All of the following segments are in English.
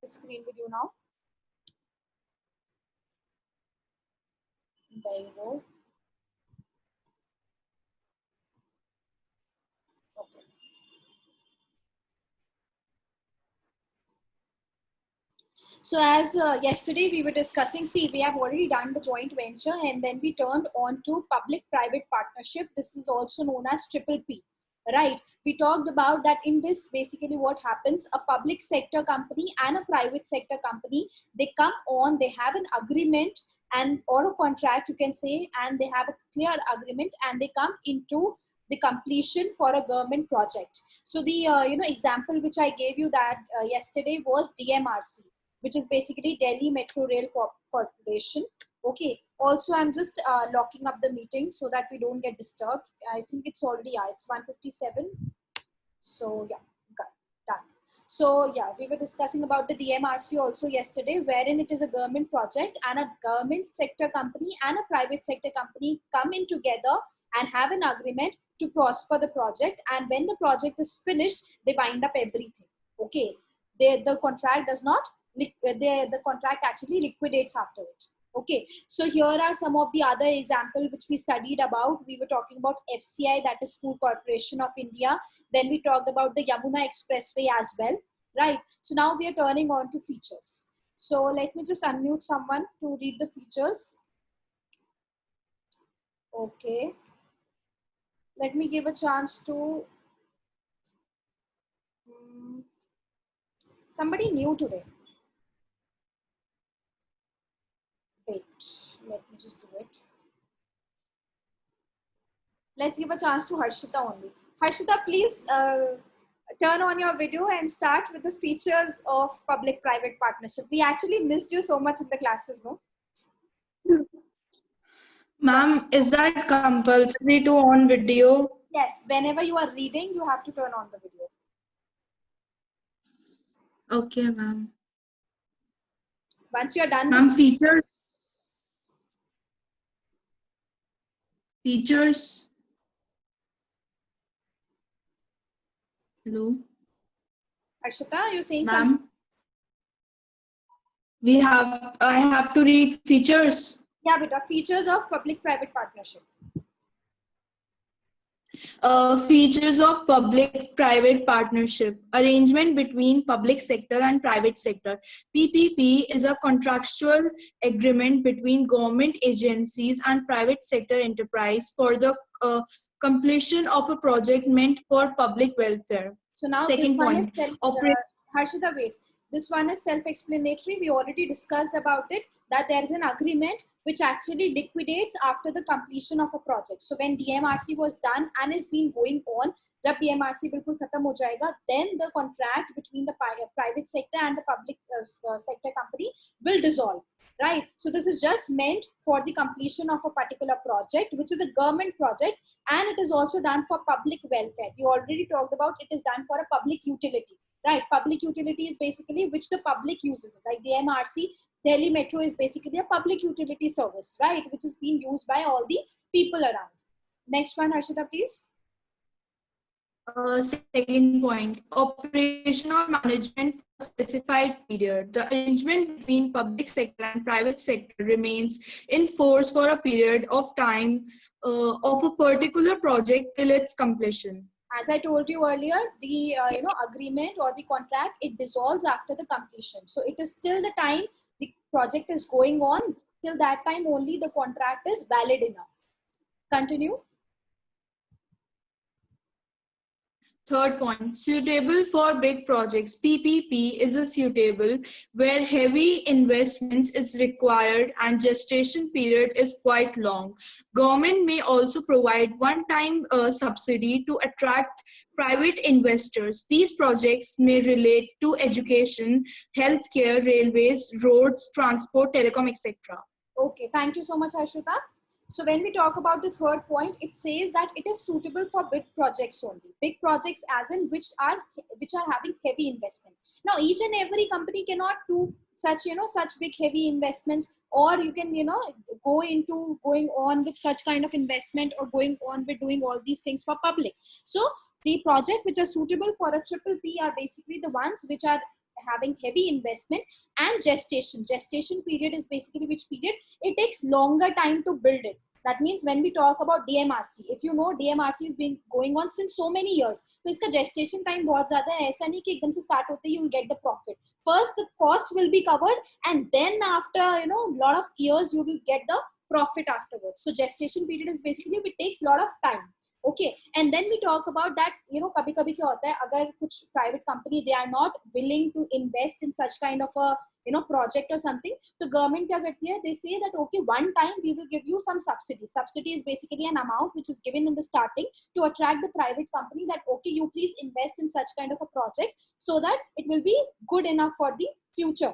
the screen with you now. There you go. Okay. So as yesterday we were discussing, see, we have already done the joint venture and then we turned on to public-private partnership. This is also known as triple P, right? We talked about that in this, basically what happens, a public sector company and a private sector company, they come on, they have an agreement and or a contract, you can say, and they have a clear agreement and they come into the completion for a government project. So the example which I gave you that yesterday was DMRC, which is basically Delhi Metro Rail Corporation. Okay. Also, I'm just locking up the meeting so that we don't get disturbed. I think it's already, it's 1:57. So yeah, done. So yeah, we were discussing about the DMRC also yesterday, wherein it is a government project and a government sector company and a private sector company come in together and have an agreement to prosper the project. And when the project is finished, they bind up everything. Okay. The contract does not, the contract actually liquidates after it. Okay, so here are some of the other example which we studied about. We were talking about FCI, that is Food Corporation of India. Then we talked about the Yamuna Expressway as well, right? So now we are turning on to features. So let me just unmute someone to read the features. Okay. Let me give a chance to somebody new today. Wait, let me just do it. Let's give a chance to Harshita only. Harshita, please turn on your video and start with the features of public-private partnership. We actually missed you so much in the classes, no? Ma'am, is that compulsory to on video? Yes, whenever you are reading, you have to turn on the video. Okay, ma'am. Once you're done. Ma'am, features. Features. Hello. Harshita, you're saying something? Ma'am, I have to read features. Yeah, beta, features of public-private partnership. Features of public-private partnership. Arrangement between public sector and private sector. PPP is a contractual agreement between government agencies and private sector enterprise for the completion of a project meant for public welfare. So now second point. Harshita, wait. This one is self-explanatory. We already discussed about it, that there is an agreement which actually liquidates after the completion of a project. So when DMRC was done and is been going on, जब DMRC बिल्कुल खत्म हो जाएगा, then the contract between the private sector and the public sector company will dissolve. Right. So this is just meant for the completion of a particular project, which is a government project, and it is also done for public welfare. We already talked about it is done for a public utility. Right. Public utility is basically which the public uses. Like the MRC, Delhi Metro is basically a public utility service, right? Which is being used by all the people around. Next one, Harshita, please. Second point, operation or management for a specified period. The arrangement between public sector and private sector remains in force for a period of time of a particular project till its completion. As I told you earlier, the agreement or the contract, it dissolves after the completion. So it is till the time the project is going on, till that time only the contract is valid enough. Continue. Third point, suitable for big projects. PPP is a suitable where heavy investments is required and gestation period is quite long. Government may also provide one-time subsidy to attract private investors. These projects may relate to education, healthcare, railways, roads, transport, telecom, etc. Okay, thank you so much, Harshita. So when we talk about the third point, it says that it is suitable for big projects only. Big projects as in which are having heavy investment. Now each and every company cannot do such such big heavy investments, or you can going on with such kind of investment or going on with doing all these things for public. So the project which are suitable for a triple P are basically the ones which are having heavy investment and gestation. Gestation period is basically which period? It takes longer time to build it. That means when we talk about DMRC, if you know DMRC has been going on since so many years, तो इसका gestation time बहुत ज़्यादा है. ऐसा नहीं कि एकदम से start होते ही you will get the profit. First the cost will be covered and then after lot of years you will get the profit afterwards. So gestation period is basically it takes lot of time. Okay, and then we talk about that कभी कभी क्या होता है, अगर कुछ private company they are not willing to invest in such kind of a project or something, the government क्या करती है, they say that okay, one time we will give you some subsidy. Subsidy is basically an amount which is given in the starting to attract the private company that okay, you please invest in such kind of a project so that it will be good enough for the future.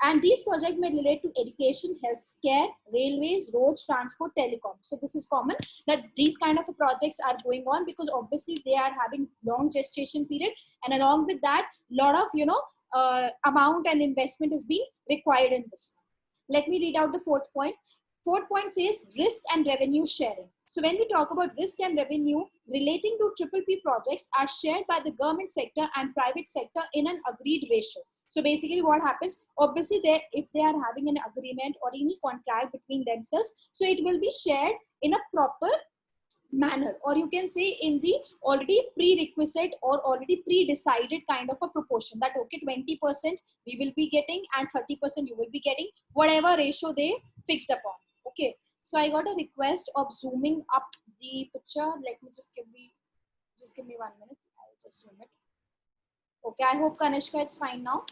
And these projects may relate to education, healthcare, railways, roads, transport, telecom. So this is common that these kind of projects are going on because obviously they are having long gestation period, and along with that, lot of amount and investment is being required in this one. Let me read out the fourth point. Fourth point says risk and revenue sharing. So when we talk about risk and revenue relating to triple P projects are shared by the government sector and private sector in an agreed ratio. So basically what happens, obviously if they are having an agreement or any contract between themselves, so it will be shared in a proper manner, or you can say in the already prerequisite or already pre-decided kind of a proportion, that okay, 20% we will be getting and 30% you will be getting, whatever ratio they fixed upon. Okay, so I got a request of zooming up the picture. Let me just give me 1 minute. I'll just zoom it. Okay, I hope Kanishka it's fine now.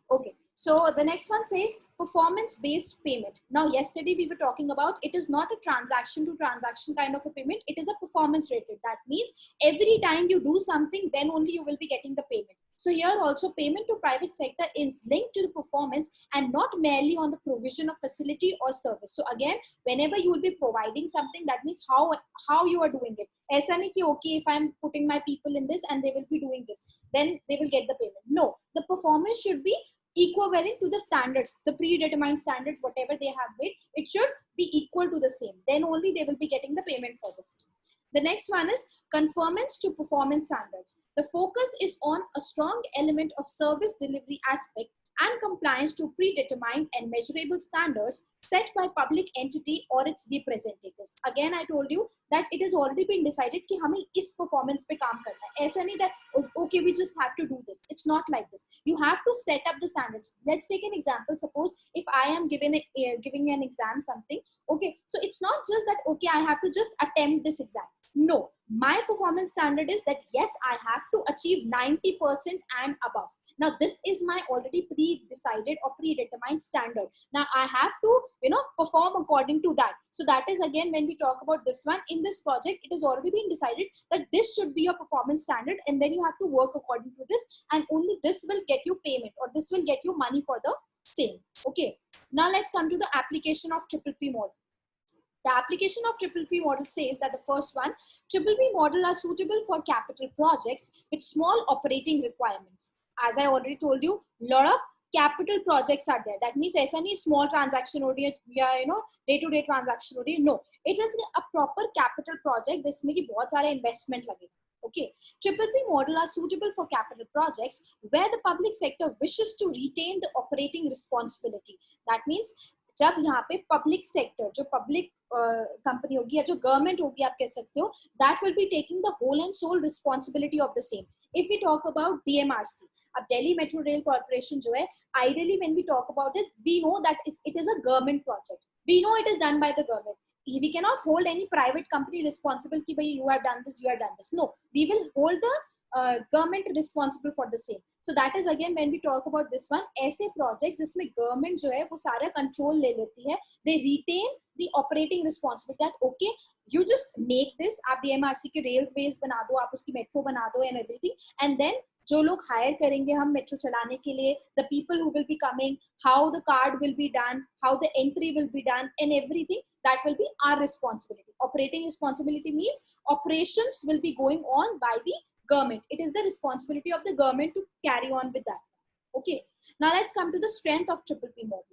Okay, so the next one says performance-based payment. Now, yesterday we were talking about it is not a transaction to transaction kind of a payment. It is a performance rated. That means every time you do something, then only you will be getting the payment. So here also payment to private sector is linked to the performance and not merely on the provision of facility or service. So again, whenever you will be providing something, that means how you are doing it. ऐसा नहीं कि okay, if I'm putting my people in this and they will be doing this, then they will get the payment. No, the performance should be equivalent to the standards, the predetermined standards, whatever they have made, it should be equal to the same. Then only they will be getting the payment for this. The next one is conformance to performance standards. The focus is on a strong element of service delivery aspect and compliance to predetermined and measurable standards set by public entity or its representatives. Again, I told you that it has already been decided कि हमें इस performance पे काम करना है. ऐसा नहीं that okay, we just have to do this. It's not like this. You have to set up the standards. Let's take an example. Suppose if I am giving an exam something. Okay, so it's not just that okay, I have to just attempt this exam. No, my performance standard is that yes, I have to achieve 90% and above. Now this is my already pre-decided or predetermined standard. Now I have to perform according to that. So that is again when we talk about this one, in this project it has already been decided that this should be your performance standard, and then you have to work according to this, and only this will get you payment or this will get you money for the same. Okay, now let's come to the application of triple P model. The application of triple P model says that the first one, triple P model are suitable for capital projects with small operating requirements. As I already told you, lot of capital projects are there. That means ऐसा नहीं small transaction हो रही है या day-to-day transaction हो रही है. No, it is a proper capital project जिसमें कि बहुत सारे investment लगेगा. Okay, triple P model are suitable for capital projects where the public sector wishes to retain the operating responsibility. That means जब यहाँ पे public sector, जो public company होगी या जो government होगी आप कह सकते हो, that will be taking the whole and sole responsibility of the same. If we talk about DMRC, अब Delhi Metro Rail Corporation जो है, ideally when we talk about it, we know that it is a government project. We know it is done by the government. We cannot hold any private company responsible कि भाई you have done this, you have done this. No, we will hold the government responsible for the same. So that is again when we talk about this one, ऐसे projects जिसमें government जो है वो सारा control ले लेती है, they retain the operating responsibility that okay, you just make this, आप DMRC के railways बना दो, आप उसकी metro बना दो and everything, and then जो लोग hire करेंगे हम metro चलाने के लिए, the people who will be coming, how the card will be done, how the entry will be done and everything, that will be our responsibility. Operating responsibility means operations will be going on by the government. It is the responsibility of the government to carry on with that. Okay, now let's come to the strength of triple P model.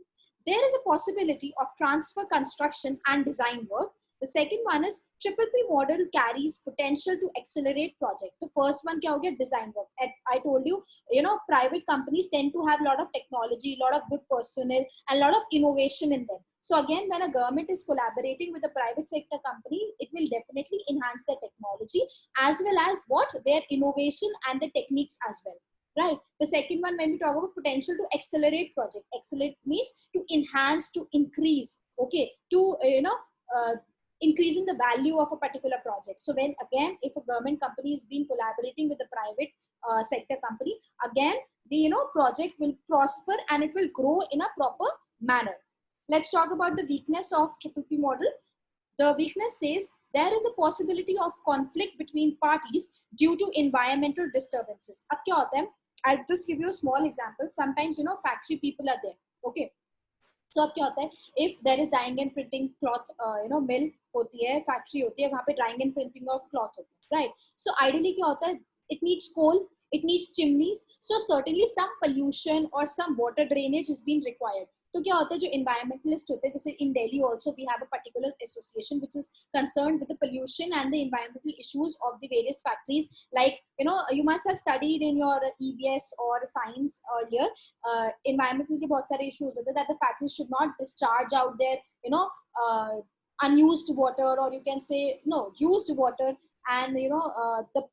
There is a possibility of transfer construction and design work The second one is triple P model carries potential to accelerate project. The first one क्या हो गया? Design work. I told you, private companies tend to have a lot of technology, a lot of good personnel, and a lot of innovation in them. So again, when a government is collaborating with a private sector company, it will definitely enhance their technology as well as what? Their innovation and the techniques as well. Right. The second one, when we talk about potential to accelerate project, accelerate means to enhance, to increase, okay, to, increasing the value of a particular project. So when again, if a government company is being collaborating with a private sector company, again, the project will prosper and it will grow in a proper manner. Let's talk about the weakness of triple P model. The weakness says there is a possibility of conflict between parties due to environmental disturbances. अब क्या होता है? I'll just give you a small example. Sometimes factory people are there. Okay. So अब क्या होता है? If there is dyeing and printing cloth, mill होती है, factory होती है, वहाँ पे dyeing and printing of cloth होता है, right? So ideally क्या होता है? It needs coal, it needs chimneys. So certainly some pollution or some water drainage is being required. तो क्या होता है? जो environmentalist होते हैं, जैसे in Delhi also we have a particular association which is concerned with the pollution and the environmental issues of the various factories. Like you must have studied in your EBS or science earlier. Environmental के बहुत सारे issues होते हैं that the factories should not discharge out their unused water, or you can say used water, and the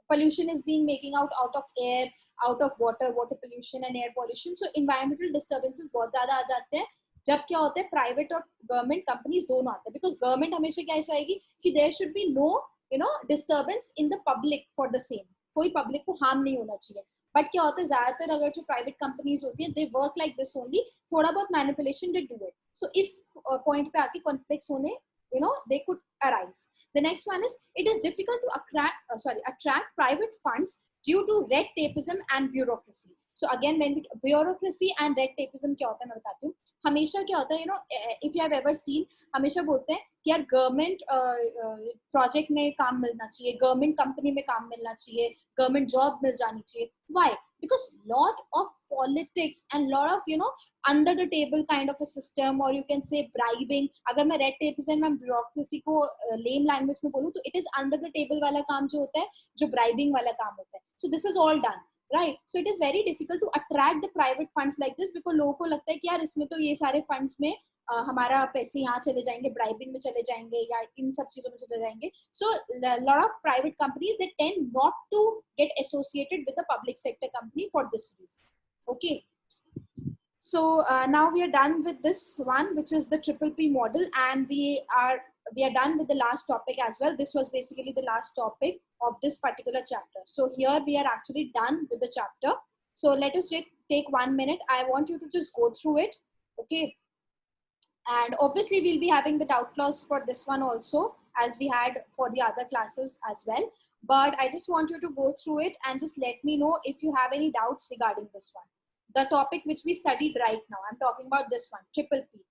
pollution is being making out of air, out of water pollution and air pollution. So environmental disturbances बहुत ज़्यादा आ जाते हैं जब क्या होता है private और government companies दोनों आते हैं, बिकॉज गवर्नमेंट हमेशा क्या चाहेगी कि there should be no disturbance in the public for the same, कोई पब्लिक को हार्म नहीं होना चाहिए. बट क्या होता है ज्यादातर अगर जो प्राइवेट कंपनीज होती है they work like this only, थोड़ा बहुत मैनिपुलेशन दे डू इट. सो इस पॉइंट पे आके कॉन्फ्लिक्ट्स होने they could arise. The next one is it is difficult to attract private funds due to red tapeism and bureaucracy. So again, when we, bureaucracy and red tapeism क्या होता है मैं बताती हूँ. हमेशा क्या होता है if you have ever seen, हमेशा बोलते हैं कि यार गवर्नमेंट प्रोजेक्ट में काम मिलना चाहिए, गवर्नमेंट कंपनी में काम मिलना चाहिए, गवर्नमेंट जॉब मिल जानी चाहिए. Why? Because lot of politics and lot of under the table kind of a system, or you can say bribing. अगर मैं red tapeism and bureaucracy को lame language में बोलूँ तो it is under the table वाला काम जो होता है, जो bribing वाला काम होता है. So this is all done, right? So it is very difficult to attract the private funds like this because लोगों को लगता है कि यार इसमें तो ये सारे funds में हमारा पैसे यहाँ चले जाएंगे, ब्राइबिंग में चले जाएंगे या इन सब चीजों में चले जाएंगे. So lot of private companies they tend not to get associated with the public sector company for this reason. Okay, so now we are done with this one, which is the triple P model, and we are done with the last topic as well. This was basically the last topic of this particular chapter. So here we are actually done with the chapter. So let us take 1 minute. I want you to just go through it. Okay. And obviously we'll be having the doubt clause for this one also, as we had for the other classes as well. But I just want you to go through it and just let me know if you have any doubts regarding this one. The topic which we studied right now, I'm talking about this one, triple P,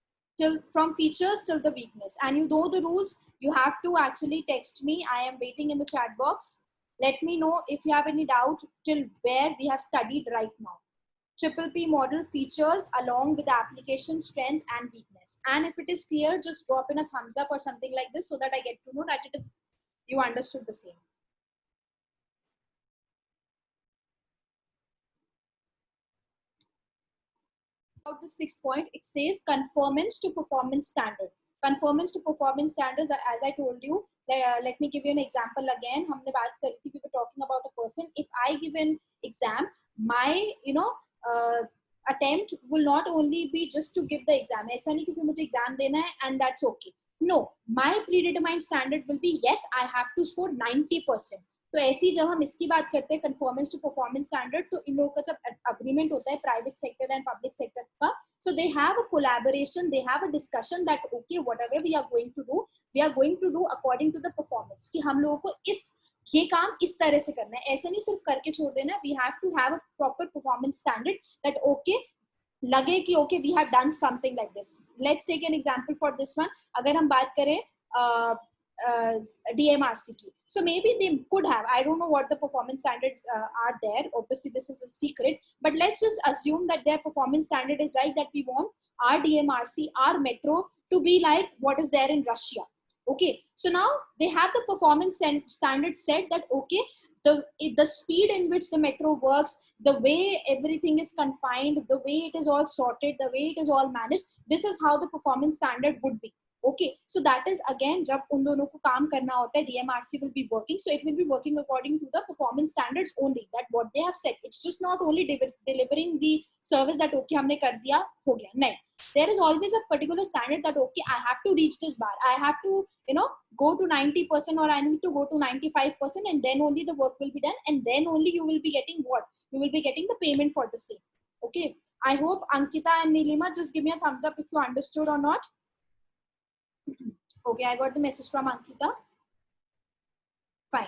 from features till the weakness. And you know the rules, you have to actually text me. I am waiting in the chat box. Let me know if you have any doubt till where we have studied right now. Triple P model features along with the application strength and weakness. And if it is clear, just drop in a thumbs up or something like this so that I get to know that it is you understood the same. About the 6th point, it says conformance to performance standard. Conformance to performance standards, as I told you, let me give you an example again. हमने बात करी थी, we were talking about a person. If I give an exam, my attempt will not only be just to give the exam. ऐसा नहीं कि मुझे exam देना है and that's okay. No, my predetermined standard will be yes, I have to score 90%. तो ऐसी जब हम इसकी बात करते हैं conformance to performance standard, तो इन लोगों का जब agreement होता है private sector and public sector का, so they have a collaboration, they have a discussion that okay, whatever we are going to do, we are going to do according to the performance. कि हम लोगों को ये काम इस तरह से करना है, ऐसे नहीं सिर्फ करके छोड़ देना. We have to have a proper performance standard that okay, लगे कि okay, we have done something like this. Let's take an example for this one. अगर हम बात करें DMRC की. So maybe they could have. I don't know what the performance standards are there. Obviously, this is a secret. But let's just assume that their performance standard is like that. We want our DMRC, our metro to be like what is there in Russia. Okay. So now they have the performance standard set that okay, the speed in which the metro works, the way everything is confined, the way it is all sorted, the way it is all managed. This is how the performance standard would be. Okay, so that is again जब उन दोनों को काम करना होता है, DMRC will be working, so it will be working according to the performance standards only, that what they have set. It's just not only delivering the service that okay हमने कर दिया हो गया, नहीं. There is always a particular standard that okay, I have to reach this bar, I have to go to 90% or I need to go to 95%, and then only the work will be done, and then only you will be getting what? You will be getting the payment for the same. Okay, I hope Ankita and Nilima, just give me a thumbs up if you understood or not. Okay, I got the message from Ankita. Fine.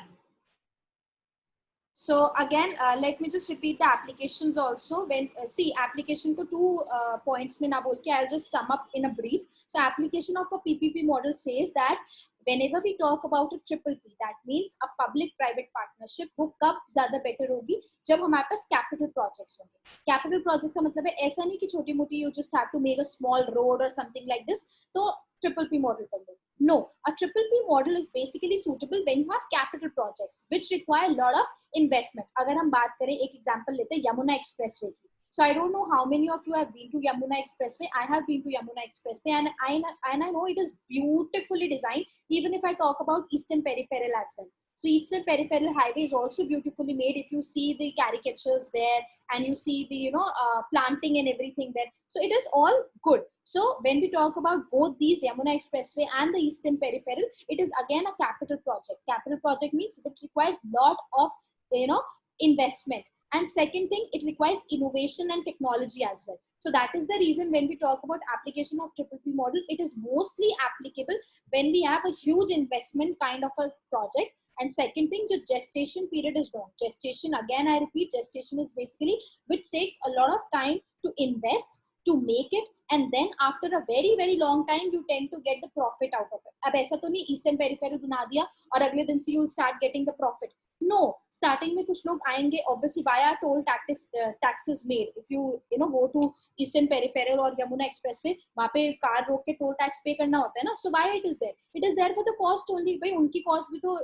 So again, let me just repeat the applications also. When see application to 2 points mein na bol ke, I'll just sum up in a brief. So application of a PPP model says that whenever we talk about a triple P, that means a public-private partnership, वो कब ज़्यादा better होगी जब हमारे पास capital projects होंगे. Capital projects का मतलब है ऐसा नहीं कि छोटी-मोटी you just have to make a small road or something like this. तो triple P model कर लो. No, a triple P model is basically suitable when you have capital projects which require a lot of investment. अगर हम बात करें एक example लेते हैं Yamuna expressway की. So I don't know how many of you have been to Yamuna Expressway. I have been to Yamuna Expressway, and I know it is beautifully designed. Even if I talk about Eastern Peripheral as well. So Eastern Peripheral Highway is also beautifully made. If you see the caricatures there, and you see the planting and everything there, so it is all good. So when we talk about both these Yamuna Expressway and the Eastern Peripheral, it is again a capital project. Capital project means it requires lot of investment. And second thing, it requires innovation and technology as well. So that is the reason when we talk about application of triple P model, it is mostly applicable when we have a huge investment kind of a project. And second thing, the gestation period is long. Gestation, again I repeat, gestation is basically which takes a lot of time to invest, to make it, and then after a very very long time you tend to get the profit out of it. अब ऐसा तो नहीं Eastern Peripheral बना दिया और अगले दिन से you will start getting the profit. No, starting में कुछ लोग आएंगे obviously via toll taxes made. If you go to Eastern Peripheral or Yamuna Expressway, वहाँ पे कार रोक के toll tax pay करना होता है ना. So why it is there? It is there for the cost only. भाई उनकी cost भी तो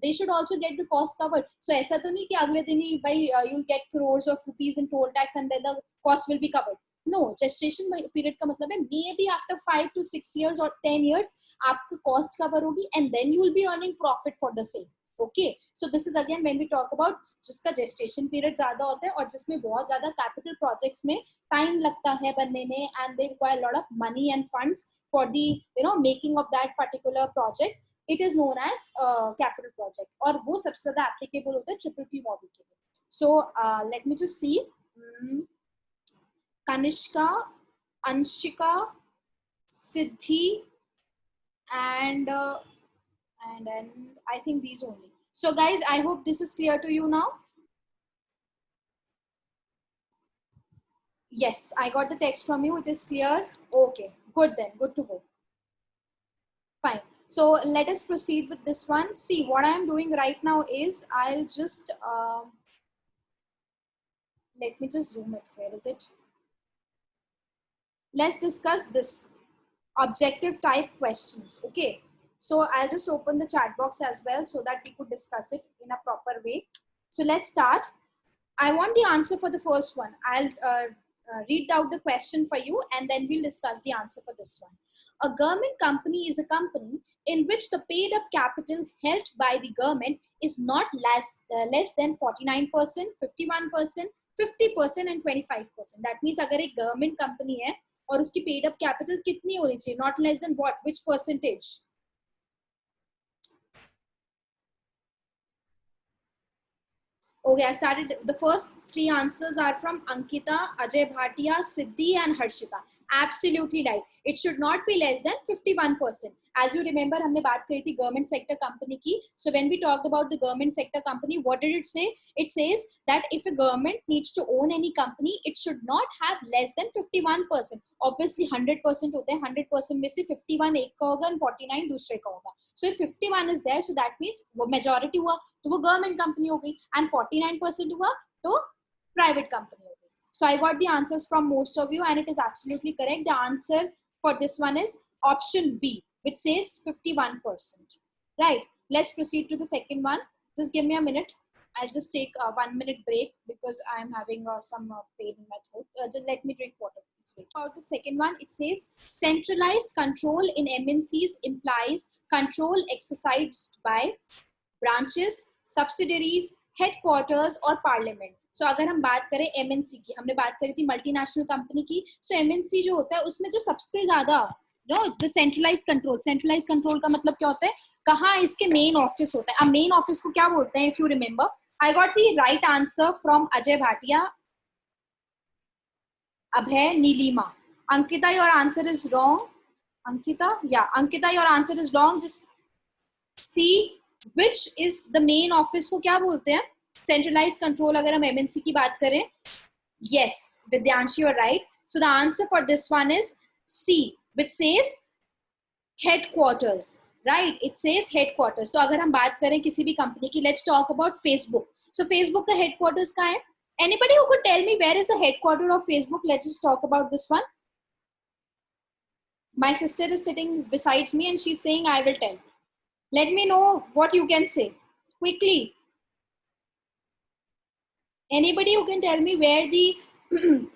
they should also get the cost covered. So ऐसा तो नहीं कि अगले दिन ही भाई you'll get crores of rupees in toll tax and then the cost will be covered. No, gestation period का मतलब है maybe after 5 to 6 years or 10 years आपका cost cover होगी and then you will be earning profit for the same. Okay, so this is again when we talk about जिसका gestation period ज़्यादा होता है और जिसमें बहुत ज़्यादा capital projects में time लगता है बनने में, and they require a lot of money and funds for the making of that particular project. It is known as capital project और वो सबसे ज़्यादा applicable होता है triple P model के लिए. So let me just see. Kanishka, Anshika, Siddhi, and then I think these only. So guys, I hope this is clear to you now. Yes, I got the text from you. It is clear. Okay, good then. Good to go. Fine. So let us proceed with this one. See, what I am doing right now is I'll just let me just zoom it. Where is it? Let's discuss this objective type questions. Okay. So I'll just open the chat box as well so that we could discuss it in a proper way. So let's start. I want the answer for the first one. I'll read out the question for you and then we'll discuss the answer for this one. A government company is a company in which the paid up capital held by the government is not less than 49%, 51%, 50% and 25%. That means अगर एक government company है और उसकी paid up capital कितनी होनी चाहिए? Not less than what? Which percentage? Okay, I started. The first 3 answers are from Ankita, Ajay Bhatia, Siddhi and Harshita. Absolutely right. It should not be less than 51%. As you remember, हमने बात करी थी government sector company की. So when we talked about the government sector company, what did it say? It says that if a government needs to own any company, it should not have less than 51%. Obviously 100% होते हैं. 100% में से 51 एक का होगा and 49 दूसरे का होगा. So if 51 is there, so that means वो majority हुआ तो वो government company हो गई, and 49% हुआ तो private company हो गई. So I got the answers from most of you, and it is absolutely correct. The answer for this one is option B, which says 51%. Right. Let's proceed to the second one. Just give me a minute. I'll just take a 1 minute break because I'm having some pain in my throat. Just let me drink water. Please wait. About the second one, it says centralized control in MNCs implies control exercised by branches, subsidiaries, headquarters और parliament. So अगर हम बात करें MNC की, हमने बात करी थी मल्टीनेशनल कंपनी की. So MNC जो होता है उसमें जो सबसे ज्यादा the centralized control. Centralized control का मतलब क्या होता है? कहाँ इसके मेन ऑफिस होता है? अब मेन ऑफिस को क्या बोलते हैं? If you remember, I got the right answer from Ajay Bhatia, Abhay, Nilima. Ankita, your answer is wrong. Ankita, yeah, Ankita, your answer is wrong. Just see which is the main office को क्या बोलते हैं? Centralized control अगर हम MNC की बात करें. Yes, Vidyanshi, you're right. So the answer for this one is C, which says headquarters. Right, it says headquarters. तो अगर हम बात करें किसी भी कंपनी की, let's talk about Facebook. So Facebook का headquarters कहाँ है? Anybody who could tell me where is the headquarters of Facebook? Let's just talk about this one. My sister is sitting besides me and she's saying I will tell. Let me know what you can say quickly. Anybody who can tell me where the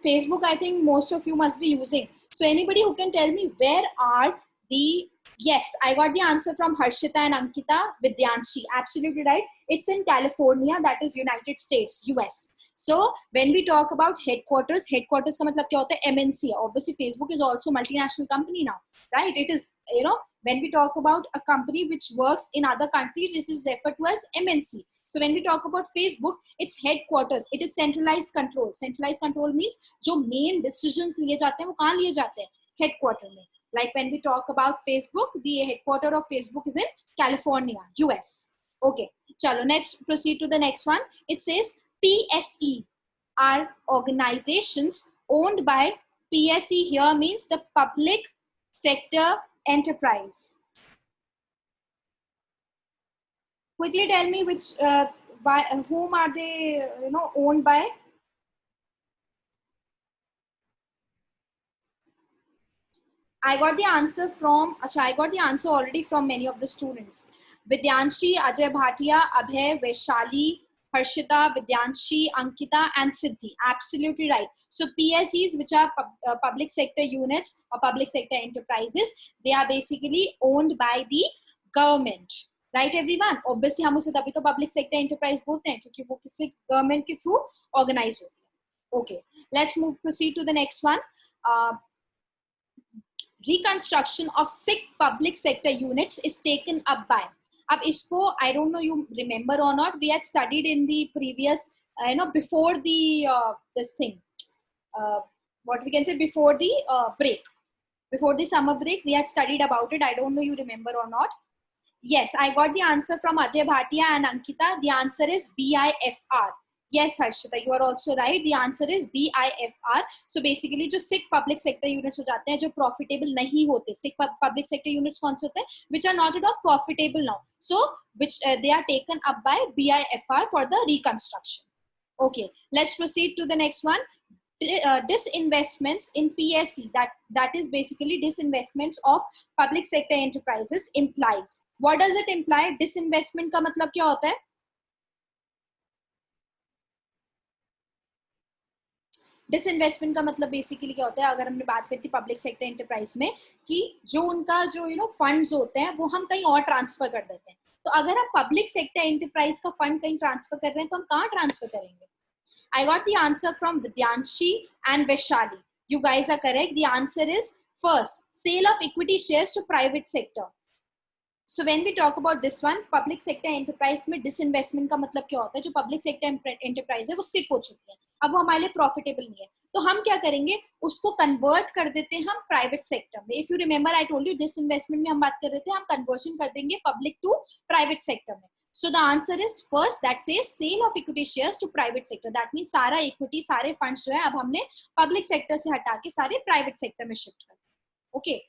Facebook, I think most of you must be using. So anybody who can tell me where are the, yes, I got the answer from Harshita and Ankita. Vidyanshi, absolutely right. It's in California, that is United States, US. So when we talk about headquarters का मतलब क्या होता है? MNC. Obviously Facebook is also multinational company now, right? It is, you know, when we talk about a company which works in other countries, it is referred to as MNC. So when we talk about Facebook, its headquarters, it is centralized control. Centralized control means जो main decisions लिए जाते हैं वो कहाँ लिए जाते हैं? Headquarter में. Like when we talk about Facebook, the headquarter of Facebook is in California, US. Okay, chalo, let's proceed to the next one. It says PSE are organizations owned by, PSE here means the public sector enterprise. Quickly tell me which, by whom are they, owned by? I got the answer from, I got the answer already from many of the students. Vidyanshi, Ajay Bhatia, Abhay, Vaishali, Harshita, Vidyanshi, Ankita, and Siddhi. Absolutely right. So PSEs, which are public sector units or public sector enterprises, they are basically owned by the government. Right, everyone? Obviously, हम उसे तभी तो public sector enterprise बोलते हैं क्योंकि वो किसी government के through organize होती है. Okay, let's proceed to the next one. Reconstruction of 6 public sector units is taken up by. अब इसको, I don't know you remember or not, we had studied in the previous, before the this thing, what we can say, before the break, before the summer break, we had studied about it. I don't know you remember or not. Yes, I got the answer from Ajay Bhatia and Ankita. The answer is BIFR. Yes, Harshita, you are also right. The answer is BIFR. So basically, जो 6 public sector units हो जाते हैं जो profitable नहीं होते, 6 public sector units कौन से होते हैं? Which are not at all profitable now. So which they are taken up by BIFR for the reconstruction. Okay, let's proceed to the next one. Disinvestments in PSE, that is basically disinvestments of public sector enterprises implies. What does it imply? Disinvestment का मतलब क्या होता है? Disinvestment का मतलब basically क्या होता है? अगर हमने बात करी थी public sector enterprise में कि जो उनका जो funds होते हैं वो हम कहीं और transfer कर देते हैं. तो अगर हम public sector enterprise का fund कहीं transfer कर रहे हैं तो हम कहाँ transfer करेंगे? I got the answer from Vidyanshi and Vaishali. You guys are correct. The answer is first, sale of equity shares to private sector. So when we talk about this one, public sector enterprise में disinvestment का मतलब क्या होता है? जो public sector enterprise है वो sick हो चुकी है, अब वो हमारे लिए profitable नहीं है, तो हम क्या करेंगे? उसको convert कर देते हैं हम private sector में. If you remember, I told you disinvestment में हम बात कर रहे थे, हम conversion कर देंगे public to private sector में. So the answer is first, that says sale of equity shares to private sector. That means सारा equity, सारे funds जो है अब हमने public sector से हटा के सारे private sector में shift कर. Okay.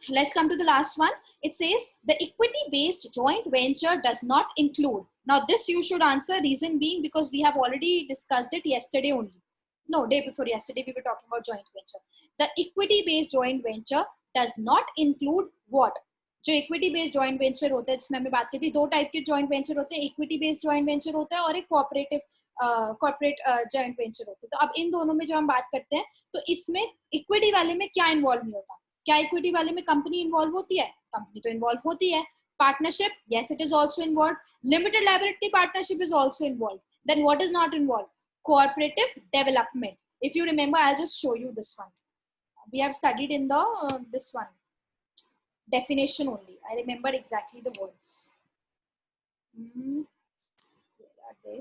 Let's come to the last one. It says the equity-based joint venture does not include. Now this you should answer, reason being because we have already discussed it yesterday only. No, day before yesterday we were talking about joint venture. The equity-based joint venture does not include what? जो equity based joint venture होता है जिसमें हमने बात की थी, दो type के जॉइंट वेंचर होते हैं, इक्विटी बेस्ड जॉइंट वेंचर होता है और एक कॉर्पोरेटिव कॉर्पोरेट जॉइंट वेंचर होता है. तो अब इन दोनों में जब हम बात करते हैं तो इसमें इक्विटी वाले में क्या इन्वॉल्व नहीं होता. क्या इक्विटी वाले में कंपनी इन्वॉल्व होती है? कंपनी तो इन्वॉल्व होती है. Partnership, yes, it is also involved. Limited liability partnership is also involved. Then what is not involved? Cooperative development. If you remember, I'll just show you this one. We have studied in the this one definition only. I remember exactly the words. Where are they?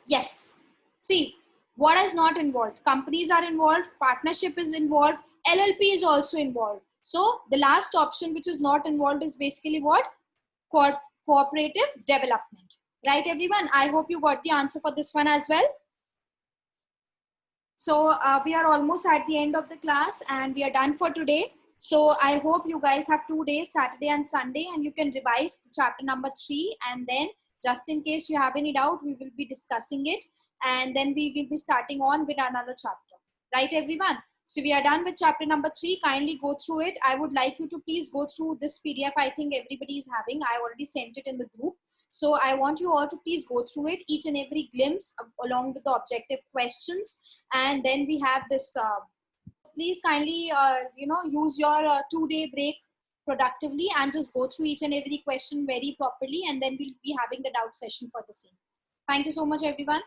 Yes. See, what is not involved? Companies are involved. Partnership is involved. LLP is also involved. So the last option which is not involved is basically what? Cooperative development. Right, everyone? I hope you got the answer for this one as well. So we are almost at the end of the class and we are done for today. So I hope you guys have 2 days, Saturday and Sunday, and you can revise chapter number 3, and then just in case you have any doubt, we will be discussing it, and then we will be starting on with another chapter. Right, everyone? So we are done with chapter number 3. Kindly go through it. I would like you to please go through this PDF. I think everybody is having. I already sent it in the group. So I want you all to please go through it, each and every glimpse along with the objective questions. And then we have this, please kindly, use your 2-day break productively and just go through each and every question very properly. And then we'll be having the doubt session for the same. Thank you so much, everyone.